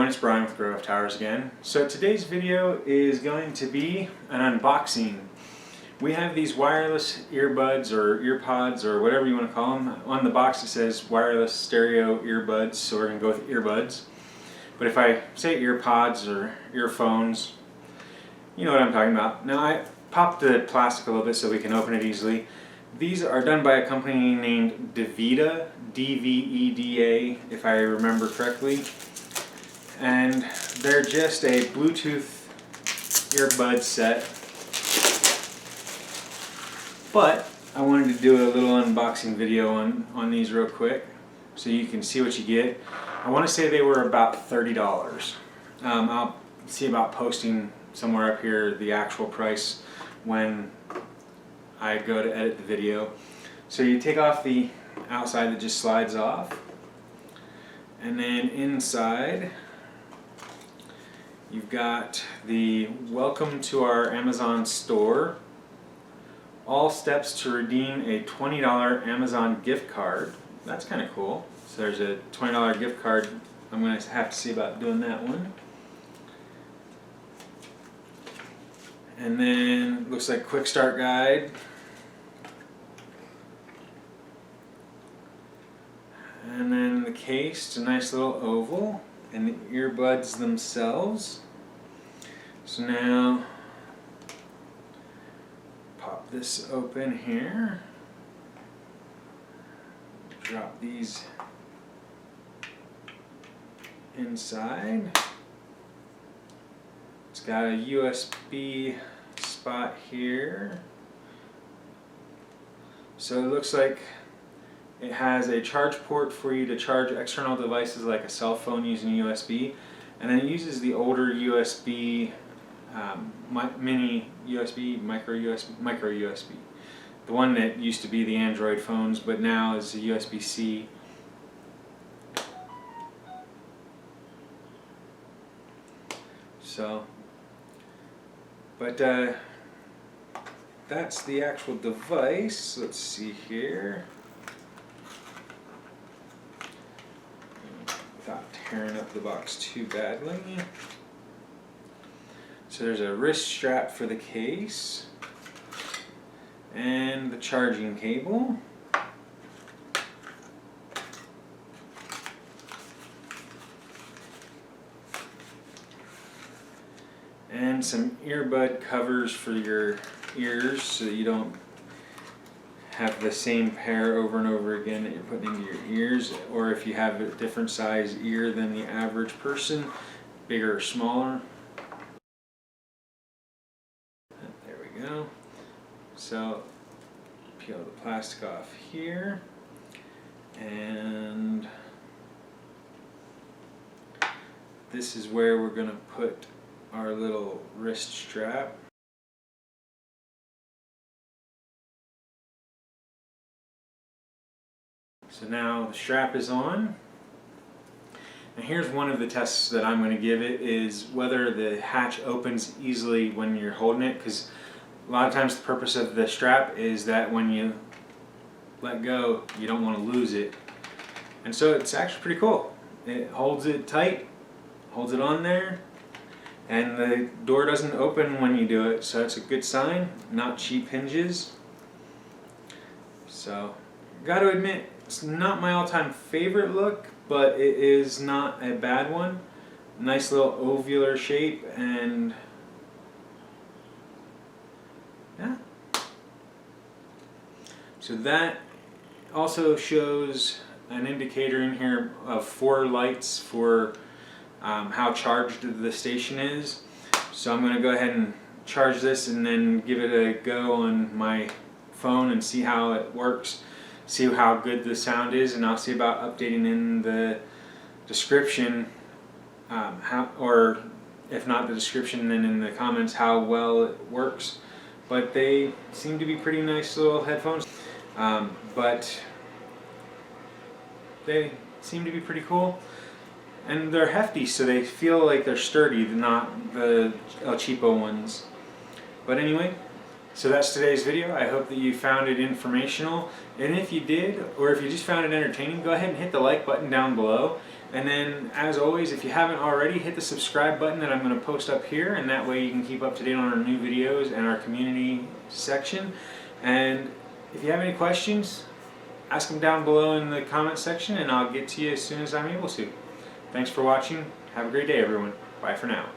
everyone, it's Brian with Dveda Towers again. So today's video is going to be an unboxing. We have these wireless earbuds or earpods or whatever you want to call them. On the box it says wireless stereo earbuds, so we're going to go with earbuds. But if I say earpods or earphones, you know what I'm talking about. Now I popped the plastic a little bit so we can open it easily. These are done by a company named Dveda, D-V-E-D-A, if I remember correctly. And they're just a Bluetooth earbud set. But I wanted to do a little unboxing video on these real quick so you can see what you get. I want to say they were about $30. I'll see about posting somewhere up here the actual price when I go to edit the video. So you take off the outside that just slides off, and then inside you've got the welcome to our Amazon store, all steps to redeem a $20 Amazon gift card. That's kind of cool. So there's a $20 gift card. I'm going to have to see about doing that one. And then looks like quick start guide. And then the case, it's a nice little oval, and the earbuds themselves. So now pop this open here. Drop these inside. It's got a USB spot here. So it looks like it has a charge port for you to charge external devices like a cell phone using USB, and then it uses the older USB, mini USB, micro USB. The one that used to be the Android phones, but now is a USB-C. So, but that's the actual device. Let's see here. Without tearing up the box too badly. So there's a wrist strap for the case and the charging cable. And some earbud covers for your ears so that you don't have the same pair over and over again that you're putting into your ears, or if you have a different size ear than the average person, bigger or smaller. There we go. So peel the plastic off here, and this is where we're going to put our little wrist strap. So now the strap is on. And here's one of the tests that I'm going to give it, is whether the hatch opens easily when you're holding it, because a lot of times the purpose of the strap is that when you let go, you don't want to lose it. And so it's actually pretty cool. It holds it tight, holds it on there, and the door doesn't open when you do it, so it's a good sign. Not cheap hinges. So, gotta admit, it's not my all-time favorite look, but it is not a bad one. Nice little ovular shape, and yeah. So that also shows an indicator in here of 4 lights for how charged the station is. So I'm going to go ahead and charge this and then give it a go on my phone and see how it works, see how good the sound is, and I'll see about updating in the description, or if not the description, then in the comments how well it works. But they seem to be pretty nice little headphones, but they seem to be pretty cool. And they're hefty, so they feel like they're sturdy, not the El Cheapo ones. But anyway, So that's today's video. I hope that you found it informational. And if you did, or if you just found it entertaining, go ahead and hit the like button down below. And then, as always, if you haven't already, hit the subscribe button that I'm going to post up here, and that way you can keep up to date on our new videos and our community section. And if you have any questions, ask them down below in the comment section, and I'll get to you as soon as I'm able to. Thanks for watching. Have a great day, everyone. Bye for now.